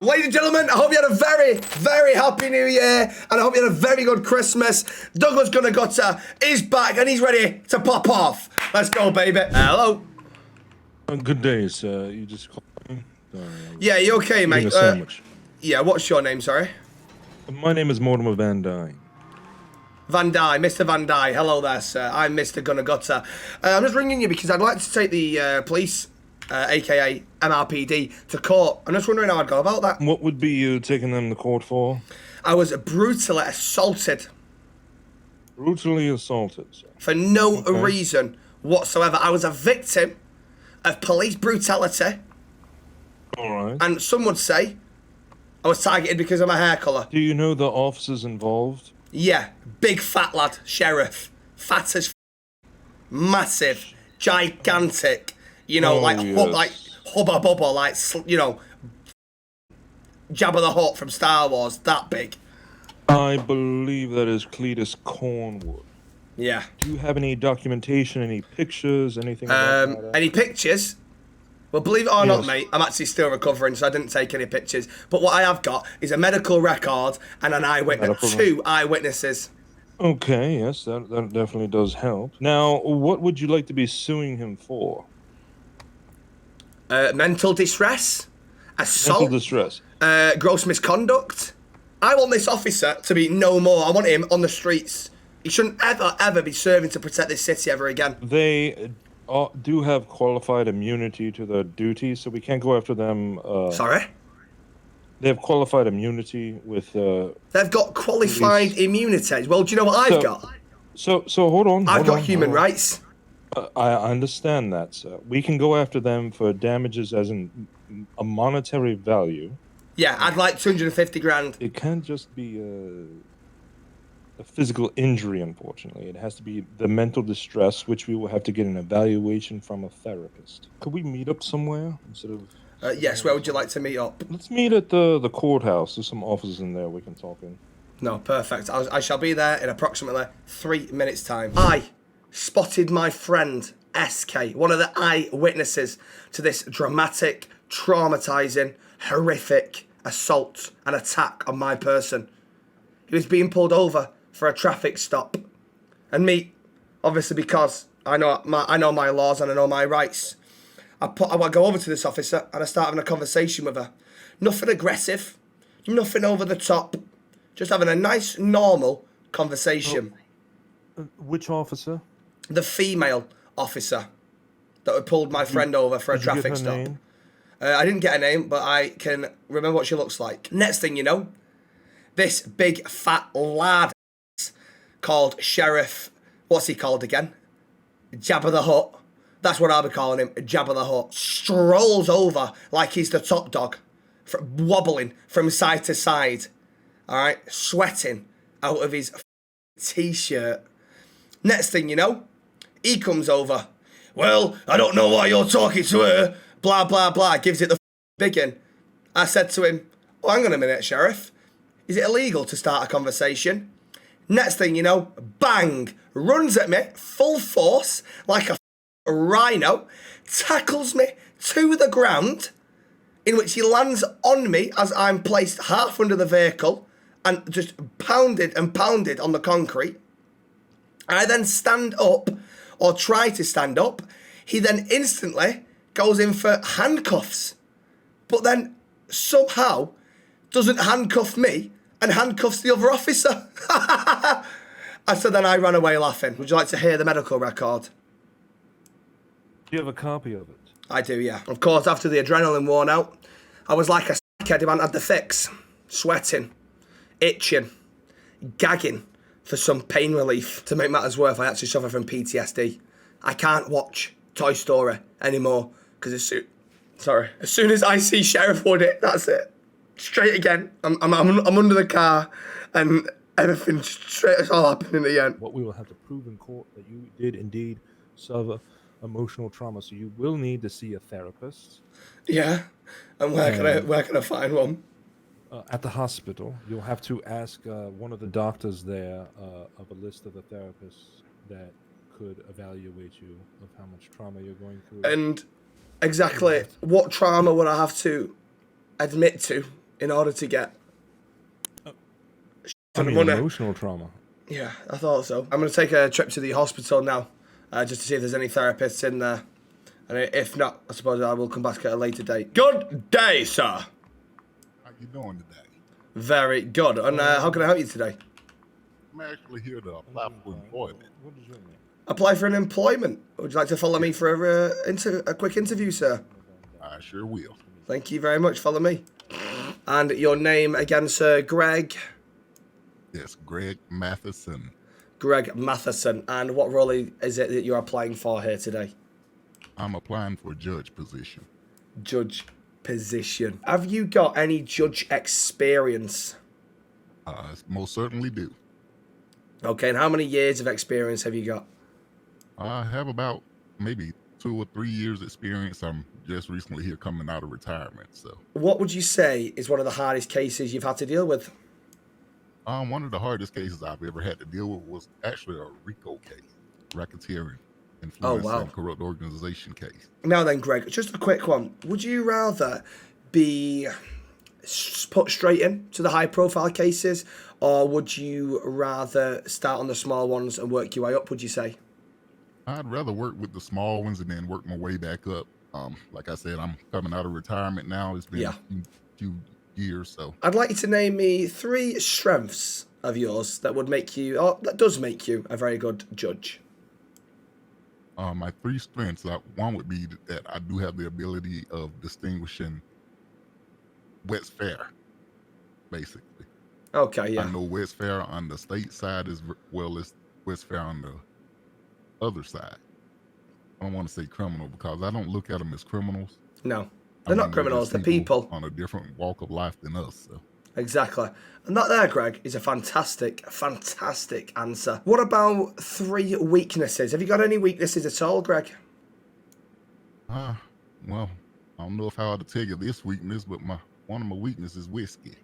Ladies and gentlemen, I hope you had a very, very happy new year, and I hope you had a very good Christmas. Douglas Gunnagutta is back, and he's ready to pop off. Let's go, baby. Hello. Good day, sir. You just called me? Yeah, you okay, mate? A sandwich. Yeah, what's your name, sorry? My name is Mortimer Van Dyne. Van Dyne, Mr. Van Dyne. Hello there, sir. I'm Mr. Gunnagutta. I'm just ringing you because I'd like to take the police, aka MRPD, to court. I'm just wondering how I'd go about that. What would be you taking them to court for? I was brutally assaulted. Brutally assaulted, sir. For no reason whatsoever. I was a victim of police brutality. Alright. And some would say I was targeted because of my hair colour. Do you know the officers involved? Yeah, big fat lad, sheriff. Fat as massive, gigantic. You know, like Hubba Bubba, like, you know, Jabba the Hutt from Star Wars, that big. I believe that is Cletus Cornwood. Yeah. Do you have any documentation, any pictures, anything about that? Any pictures? Well, believe it or not, mate, I'm actually still recovering, so I didn't take any pictures. But what I have got is a medical record and an eyewitness, 2 eyewitnesses. Okay, yes, that definitely does help. Now, what would you like to be suing him for? Mental distress, assault, Mental distress, gross misconduct. I want this officer to be no more. I want him on the streets. He shouldn't ever be serving to protect this city ever again. They do have qualified immunity to their duties, so we can't go after them. Sorry? They have qualified immunity with... They've got qualified immunity. Well, do you know what I've got? So hold on. I've got human rights. I understand that, sir. We can go after them for damages as in a monetary value. Yeah, I'd like 250 grand. It can't just be a physical injury, unfortunately. It has to be the mental distress, which we will have to get an evaluation from a therapist. Could we meet up somewhere instead of... Yes, where would you like to meet up? Let's meet at the courthouse. There's some offices in there we can talk in. No, perfect. I shall be there in approximately 3 minutes' time. I spotted my friend, SK, one of the eyewitnesses to this dramatic, traumatizing, horrific assault and attack on my person. He was being pulled over for a traffic stop. And me, obviously because I know my laws and I know my rights, I go over to this officer and I start having a conversation with her. Nothing aggressive, nothing over the top, just having a nice, normal conversation. Which officer? The female officer that had pulled my friend over for a traffic stop. Name? I didn't get a name, but I can remember what she looks like. Next thing you know, this big fat lad called Sheriff, what's he called again? Jabba the Hutt. That's what I'll be calling him, Jabba the Hutt. Strolls over like he's the top dog, wobbling from side to side. All right, sweating out of his t-shirt. Next thing you know, he comes over. Well, I don't know why you're talking to her. Blah, blah, blah. Gives it the biggin. I said to him, oh, hang on a minute, Sheriff. Is it illegal to start a conversation? Next thing you know, bang, runs at me, full force, like a rhino, tackles me to the ground, in which he lands on me as I'm placed half under the vehicle and just pounded and pounded on the concrete. I then stand up, or try to stand up. He then instantly goes in for handcuffs, but then somehow doesn't handcuff me and handcuffs the other officer. And so then I ran away laughing. Would you like to hear the medical record? Do you have a copy of it? I do, yeah. Of course, after the adrenaline worn out, I was like a kid who hadn't had the fix. Sweating, itching, gagging for some pain relief. To make matters worse, I actually suffer from PTSD. I can't watch Toy Story anymore because as soon as I see Sheriff Woody, that's it. Straight again. I'm under the car and everything straight. It's all happening in the end. What we will have to prove in court that you did indeed suffer emotional trauma, so you will need to see a therapist. Yeah, and where can I find one? At the hospital. You'll have to ask one of the doctors there of a list of the therapists that could evaluate you of how much trauma you're going through. And exactly what trauma would I have to admit to in order to get I mean, money. emotional trauma. Yeah, I thought so. I'm going to take a trip to the hospital now, just to see if there's any therapists in there. And if not, I suppose I will come back at a later date. Good day, sir. How you doing today? Very good. And how can I help you today? I'm actually here to apply for employment. What is your name? Apply for an employment. Would you like to follow me for a quick interview, sir? I sure will. Thank you very much. Follow me. And your name again, sir? Greg? Yes, Greg Matheson. Greg Matheson. And what role is it that you're applying for here today? I'm applying for a judge position. Judge position. Have you got any judge experience? Most certainly do. Okay, and how many years of experience have you got? I have about maybe 2 or 3 years experience. I'm just recently here coming out of retirement. So, What would you say is one of the hardest cases you've had to deal with? one of the hardest cases I've ever had to deal with was actually a RICO case, racketeering, influence, wow. and corrupt organization case. Now then, Greg, just a quick one. Would you rather be put straight in to the high-profile cases, or would you rather start on the small ones and work your way up, would you say? I'd rather work with the small ones and then work my way back up. Like I said, I'm coming out of retirement now. It's been a few years, so. I'd like you to name me 3 strengths of yours that would make you, or that does make you, a very good judge. My 3 strengths, one would be that I do have the ability of distinguishing what's fair, basically. Okay, yeah. I know what's fair on the state side as well as what's fair on the other side. I don't want to say criminal because I don't look at them as criminals. No, they're not criminals, they're people. On a different walk of life than us, so. Exactly. And that there, Greg, is a fantastic, fantastic answer. What about 3 weaknesses? Have you got any weaknesses at all, Greg? Well, I don't know if I ought to tell you this weakness, but one of my weaknesses is whiskey.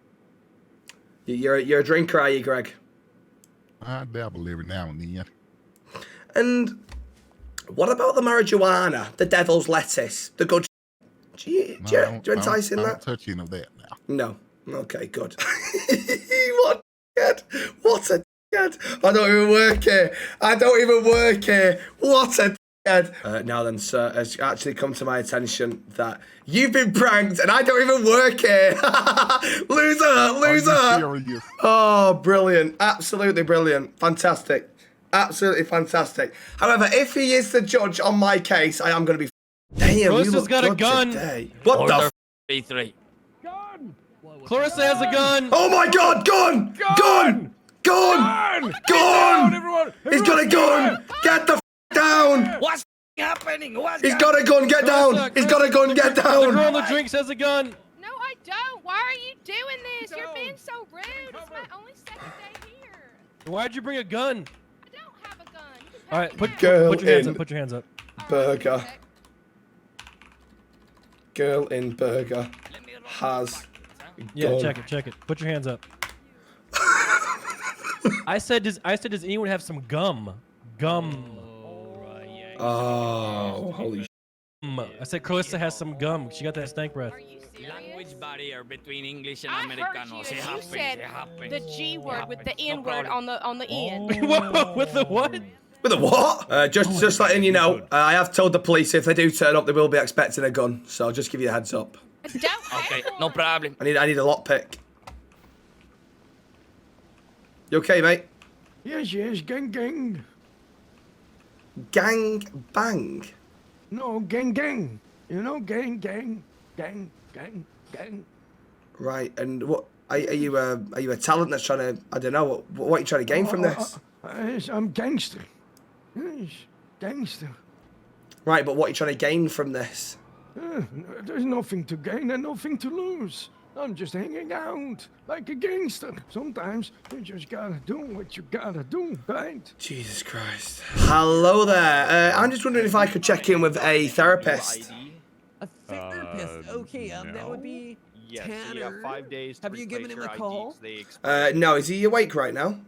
You're a drinker, are you, Greg? I dabble every now and then. And what about the marijuana, the devil's lettuce, the good? Do you entice in that? I don't touch any of that now. No. Okay, good. What a dickhead. What a dickhead. I don't even work here. What a dickhead. Now then, sir, it's actually come to my attention that you've been pranked and I don't even work here. Loser. Oh, brilliant. Absolutely brilliant. Fantastic. Absolutely fantastic. However, if he is the judge on my case, I am going to be... Damn, Clarissa's you look got a good gun. today. What the f... B3. Clarissa has a gun. Oh my god, gun! Gun! He's got a gun! Get the f down! What's happening? He's got a gun, get down! He's got a gun, get The girl down! on the drinks has a gun. No, I don't. Why are you doing this? You're being so rude. It's my only second day here. Why'd you bring a gun? I don't have a gun. You can All have right, it put now. Girl your hands in. up. Put your hands up. Burger. Okay. Girl in burger has Yeah, gun. check it. Put your hands up. I said, does anyone have some gum? Gum. Oh, holy sh... I said Clarissa has some gum. She got that stank breath. Are you serious? Language barrier between English and I heard Americano. you. It You happens, said it happens. the G word with the N word problem. on the end. With the what? With a what? Just letting you know, I have told the police if they do turn up, they will be expecting a gun. So I'll just give you a heads up. I don't have Okay, one. no problem. I need a lockpick. You okay, mate? Yes, gang, gang. Gang bang. No, gang. You know, gang. Right, and what are you a talent that's trying to, I don't know, what are you trying to gain from this? Yes, I'm gangster. Yes, gangster. Right, but what are you trying to gain from this? There's nothing to gain and nothing to lose. I'm just hanging out like a gangster. Sometimes you just gotta do what you gotta do, right? Jesus Christ. Hello there. I'm just wondering if I could check in with a therapist. A therapist? Okay, that would be Yes, so you Tanner. have 5 days to Have you given replace him a your call? IDs. They expire. No, is he awake right now?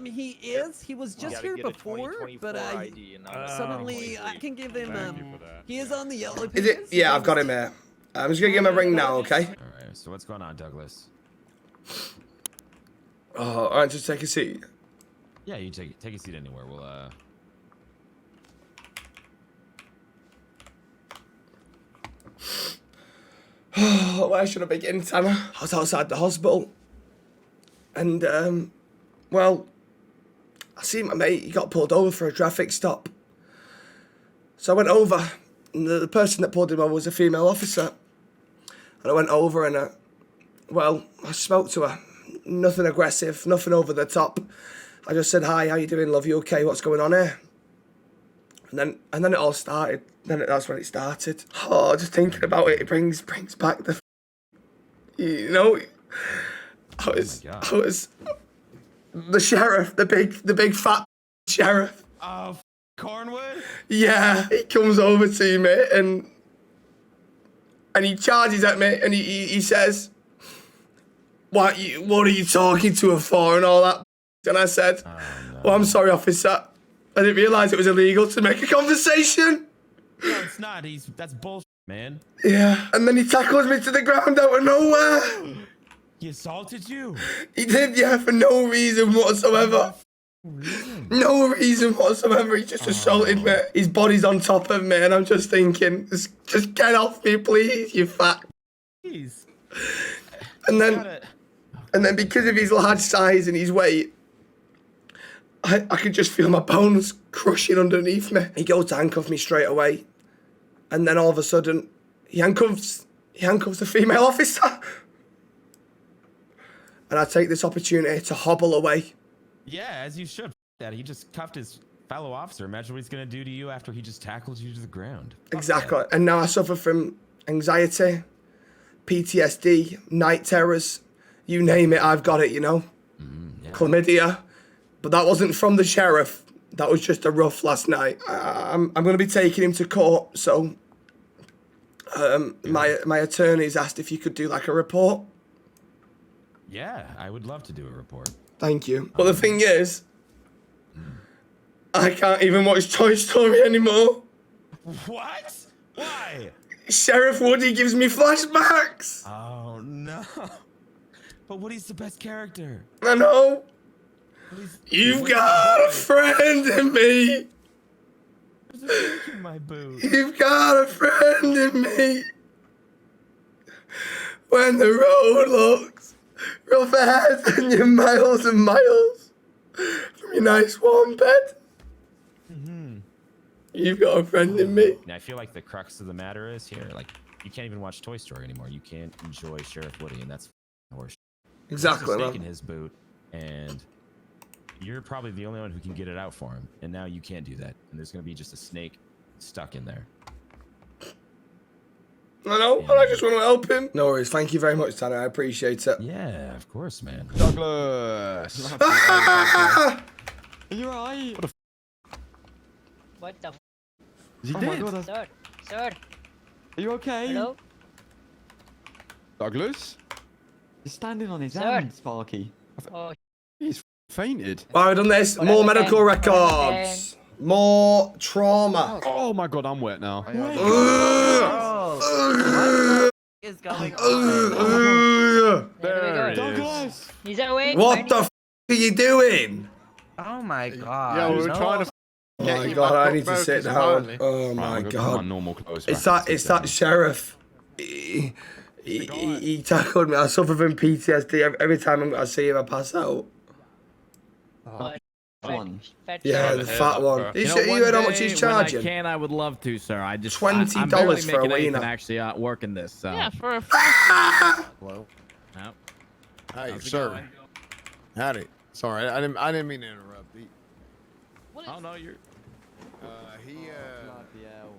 He is. He was You just gotta here get a before, 2024 but ID and not a suddenly I 2023. can give him. He is on the yellow Is it? pages. Yeah, I've got him here. I'm just gonna give him a ring now, okay? Alright, So what's going on, Douglas? Oh, all right, just take a seat. Yeah, you take a seat anywhere. We'll Where should I begin, Tanner? I was outside the hospital. And, well, I seen my mate, he got pulled over for a traffic stop. So I went over, and the person that pulled him over was a female officer. And I went over and, I spoke to her. Nothing aggressive, nothing over the top. I just said, hi, how you doing, love? You okay? What's going on here? And then it all started. That's when it started. Oh, just thinking about it, it brings back the, you know, I was the sheriff, the big fat sheriff. Oh, Cornwood? Yeah, he comes over to me and he charges at me and he says, what are you talking to her for and all that? And I said, well, I'm sorry, officer. I didn't realise it was illegal to make a conversation. No, it's not. That's bullshit, man. Yeah, and then he tackles me to the ground out of nowhere. He assaulted you? He did, yeah, for no reason whatsoever. No reason whatsoever. He just assaulted me. His body's on top of me, and I'm just thinking, just get off me, please, you fat. Please. And then because of his large size and his weight, I could just feel my bones crushing underneath me. He goes to handcuff me straight away. And then all of a sudden, he handcuffs the female officer. And I take this opportunity to hobble away. Yeah, as you should. That he just cuffed his fellow officer. Imagine what he's gonna do to you after he just tackles you to the ground. Exactly. And now I suffer from anxiety, PTSD, night terrors. You name it, I've got it, you know? Yeah. Chlamydia. But that wasn't from the sheriff. That was just a rough last night. I'm going to be taking him to court, so my attorney's asked if you could do like a report. Yeah, I would love to do a report. Thank you. But the thing is, I can't even watch Toy Story anymore. What? Why? Sheriff Woody gives me flashbacks. Oh no. But Woody's the best character. I know. You've got a friend in me. There's a snake in my boot. You've got a friend in me. When the road looks rough ahead and you're miles and miles from your nice warm bed. You've got a friend in me. Now, I feel like the crux of the matter is here, like, you can't even watch Toy Story anymore. You can't enjoy Sheriff Woody, and that's horseshit. Exactly, There's a snake man. in his boot, and you're probably the only one who can get it out for him. And now you can't do that. And there's going to be just a snake stuck in there. I know, and I just want to help him. No worries. Thank you very much, Tanner. I appreciate it. Yeah, of course, man. Douglas! Ah! Are you alright? What the f? Is he dead? Sir. Are you okay? Hello? Douglas? He's standing on his Sir. hand, Sparky. Oh, He's fainted. Why have I done this? What More happened medical then? records. More trauma. Oh my god, I'm wet now. Is going There it is. Douglas! he's awake. What the f are you doing? Oh my god. Yeah, we were trying to Oh get my you god, back I up need to sit focus, down. apparently. Oh my Right, I'm gonna put god. my normal clothes It's back that and sit down. sheriff. He tackled me. I suffer from PTSD. Every time I see him, I pass out. One. Yeah, the fat one. You heard how much he's charging? When I can, I would love to, sir. I just $20 I'm barely for a making anything wiener. actually working this. So. Yeah, for a Hello. Nope. Hi, How's it sir. going? Howdy. Sorry, I didn't mean to interrupt. Oh no, you're. He Bloody hell.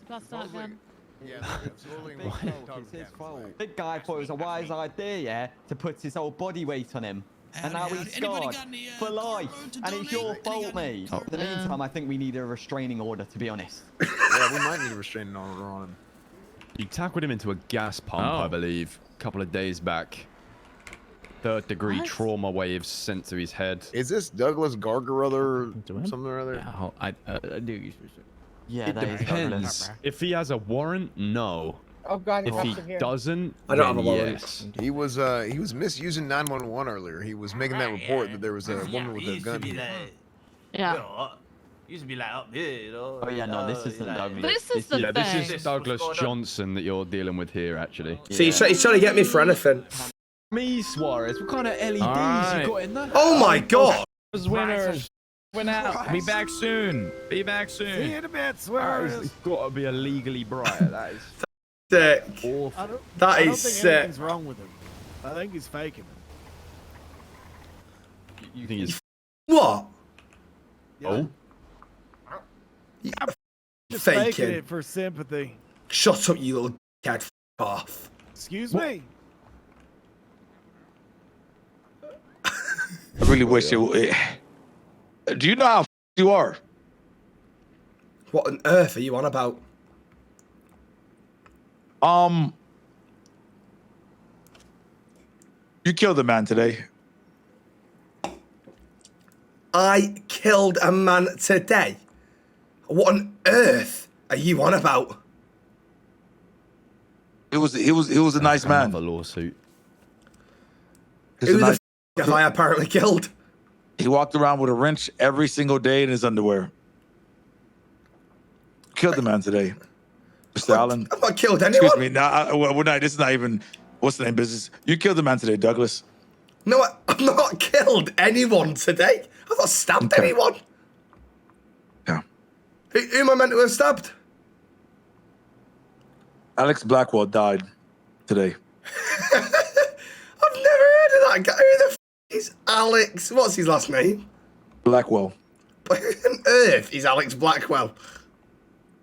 That's not good. yeah, absolutely. Big talk, it's his fault. Big guy thought it was a wise idea, yeah, to put his whole body weight on him. And now he's scarred for life. And it's your fault, mate. In the meantime, I think we need a restraining order, to be honest. Yeah, we might need a restraining order on him. You tackled him into a gas pump, Oh. I believe, a couple of days back. Third-degree trauma waves sent to his head. Is this Douglas Gargarother To him? something or other? Yeah, I do use. Yeah, It that is depends. If he has a warrant, no. Oh God, If he doesn't, I don't have a then warrant. yes. He was misusing 911 earlier. He was making that report that there was a woman with a gun here. Yeah. Used to be like up here, you know. Oh yeah, no, this isn't Douglas. This is the Yeah, thing. this is Douglas Johnson that you're dealing with here, actually. See, he's trying to get me for anything. Me, Suarez. What kind of LEDs Alright. you got in there? Oh my god! Winners. Win out. Be back soon. Be back See soon. you in a bit, It's Suarez. got to be a legally bright. That is Sick. awful. I don't That think is sick. anything's wrong with him. I think he's faking it. You think he's What? oh? Just faking Faking. it for sympathy. Shut up, you little cat. F off. Excuse me. I really wish it. Do you know how you are? What on earth are you on about? You killed a man today. I killed a man today. What on earth are you on about? He was a nice man. Another lawsuit. Who the f have I apparently killed? He walked around with a wrench every single day in his underwear. Killed the man today, Mr. Allen. I've not killed anyone. Excuse me. Now we're not. This is not even. What's the name? Business. You killed the man today, Douglas. No, I've not killed anyone today. I've not stabbed anyone. Yeah. Who am I meant to have stabbed? Alex Blackwell died today. I've never heard of that guy. Who the f is Alex? What's his last name? Blackwell. Who on earth is Alex Blackwell?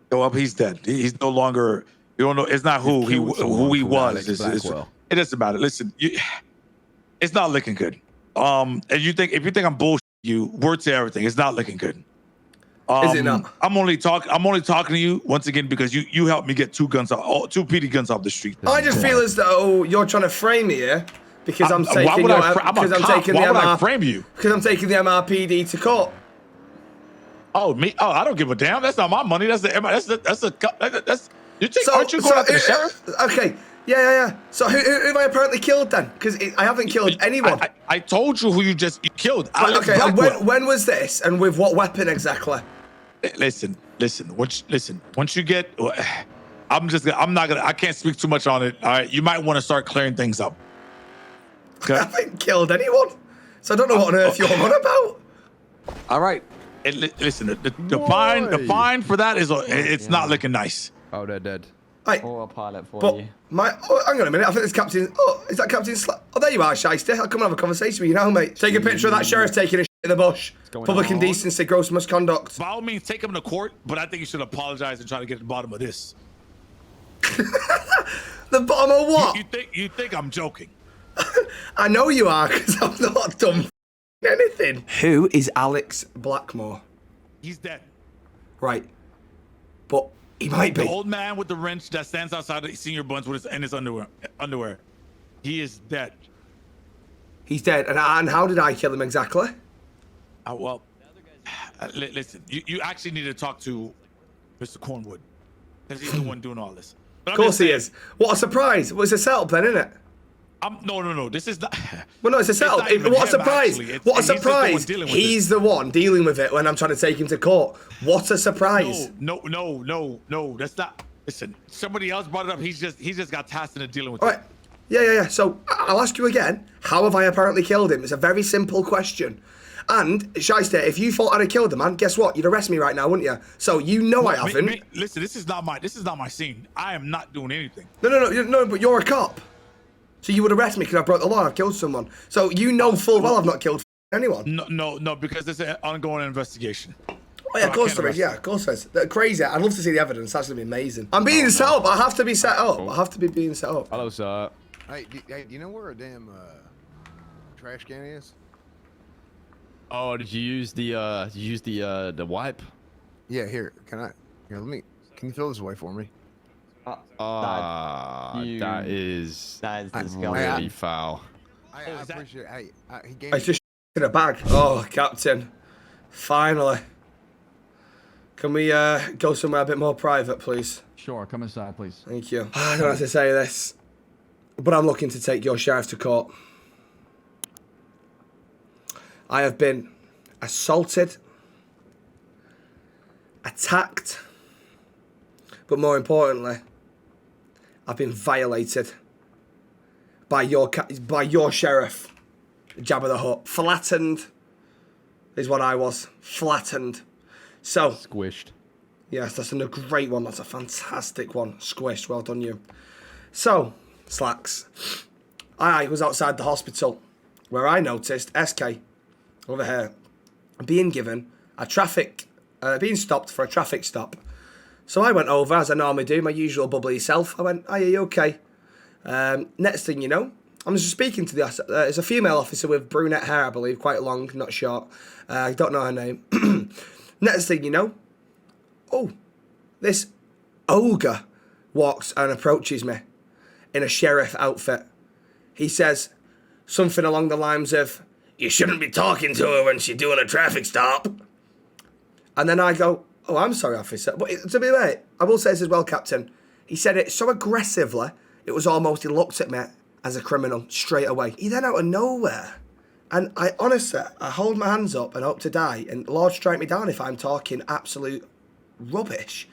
Go up. He's dead. He's no longer. You don't know. It's not who he was. It doesn't matter. Listen, it's not looking good. And if you think I'm bullshit, word to everything. It's not looking good. Is it not? I'm only talking to you once again because you helped me get two PD guns off the street. I just feel as though you're trying to frame me here because I'm taking why would I frame you? Because I'm taking the MRPD to court. Oh me? Oh, I don't give a damn. That's not my money. Aren't you going after the sheriff? Okay. Yeah. So who have I apparently killed then? Because I haven't killed anyone. I told you who you killed. Right, okay. And when was this? And with what weapon exactly? Listen. Once you get, I can't speak too much on it. All right. You might want to start clearing things up. Okay? I haven't killed anyone. So I don't know what on earth you're on about. All right. Listen, the fine for that is it's not looking nice. Oh, they're dead. Right. Autopilot for But you. hang on a minute. I think it's Captain. Oh, is that Captain? Oh, there you are, Shiesty. I'll come and have a conversation with you now, mate. Take a picture of that sheriff taking a shit in the bush. Public indecency, gross misconduct. By all means, take him to court, but I think you should apologize and try to get to the bottom of this. The bottom of what? You think I'm joking? I know you are, because I've not done anything. Who is Alex Blackmore? He's dead. Right. But he might be. The old man with the wrench that stands outside the senior buns with his underwear. He is dead. He's dead. And how did I kill him exactly? Well, listen, you actually need to talk to Mr. Cornwood because he's the one doing all this. Of course he is. What a surprise. Well, it's a setup then, isn't it? No. This is not. Well, no, it's a setup. What a surprise. What a surprise. He's the one dealing with it when I'm trying to take him to court. What a surprise. No. That's not. Listen, somebody else brought it up. He's just got tasked into dealing with it. All right. Yeah. So I'll ask you again. How have I apparently killed him? It's a very simple question. And, Shiesty, if you thought I'd have killed the man, guess what? You'd arrest me right now, wouldn't you? So you know I haven't. Listen, this is not my scene. I am not doing anything. No, but you're a cop. So you would arrest me because I broke the law and I've killed someone. So you know full well I've not killed anyone. No, because there's an ongoing investigation. Oh yeah, of course there is. Yeah, of course there is. They're crazy. I'd love to see the evidence. That's gonna be amazing. I'm being set up. I have to be set up. I have to be being set up. Hello, sir. Hey, do you know where a damn trash can is? Oh, did you use the wipe? Yeah, here. Can you throw this away for me? That is really foul. I appreciate it. He gave It's just in a bag. Oh, Captain. Finally. Can we go somewhere a bit more private, please? Sure, come inside, please. Thank you. I don't have to say this, but I'm looking to take your sheriff to court. I have been assaulted, attacked, but more importantly, I've been violated by your sheriff, Jabba the Hutt. Flattened is what I was. Flattened. So squished. Yes, that's a great one. That's a fantastic one. Squished. Well done, you. So, Slacks, I was outside the hospital where I noticed SK over here being given a being stopped for a traffic stop. So I went over, as I normally do, my usual bubbly self. I went, are you okay? Next thing you know, I'm just speaking to it's a female officer with brunette hair, I believe, quite long, not short. I don't know her name. Next thing you know, this ogre walks and approaches me in a sheriff outfit. He says something along the lines of, you shouldn't be talking to her when she's doing a traffic stop. And then I go, oh, I'm sorry, officer. But to be fair, I will say this as well, Captain. He said it so aggressively, it was almost, he looked at me as a criminal straight away. He then out of nowhere, and I honestly, I hold my hands up and hope to die, and Lord strike me down if I'm talking absolute rubbish.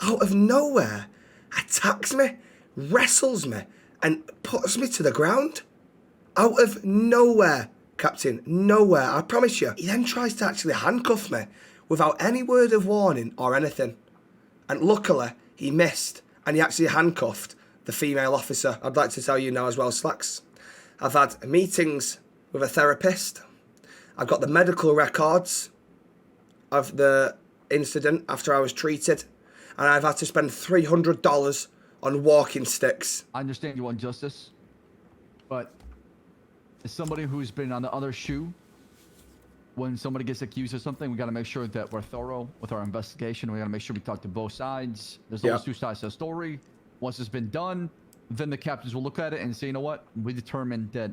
Out of nowhere, attacks me, wrestles me, and puts me to the ground. Out of nowhere, Captain, nowhere, I promise you. He then tries to actually handcuff me without any word of warning or anything. And luckily, he missed, and he actually handcuffed the female officer. I'd like to tell you now as well, Slacks, I've had meetings with a therapist. I've got the medical records of the incident after I was treated, and I've had to spend $300 on walking sticks. I understand you want justice, but as somebody who's been on the other shoe, when somebody gets accused of something, we got to make sure that we're thorough with our investigation. We got to make sure we talk to both sides. There's always two sides to the story. Once it's been done, then the captains will look at it and say, you know what, we determined that,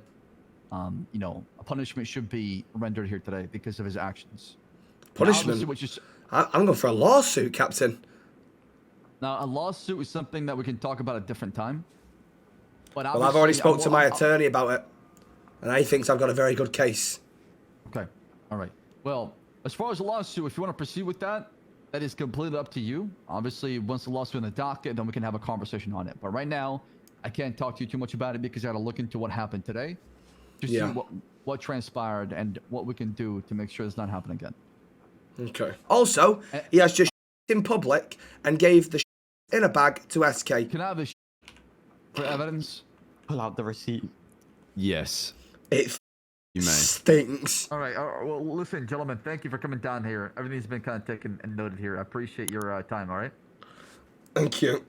you know, a punishment should be rendered here today because of his actions. Punishment? I'm going for a lawsuit, Captain. Now, a lawsuit is something that we can talk about at a different time. But well, I've already spoke to my attorney about it, and he thinks I've got a very good case. Okay. All right. Well, as far as the lawsuit, if you want to proceed with that, that is completely up to you. Obviously, once the lawsuit in the docket, then we can have a conversation on it. But right now, I can't talk to you too much about it because I got to look into what happened today to see what transpired and what we can do to make sure it's not happening again. Okay. Also, he has just in public and gave the in a bag to SK. Can I have this for evidence? Pull out the receipt. Yes. It you may. Stinks. All right. Well, listen, gentlemen, thank you for coming down here. Everything's been kind of taken and noted here. I appreciate your time, all right? Thank you.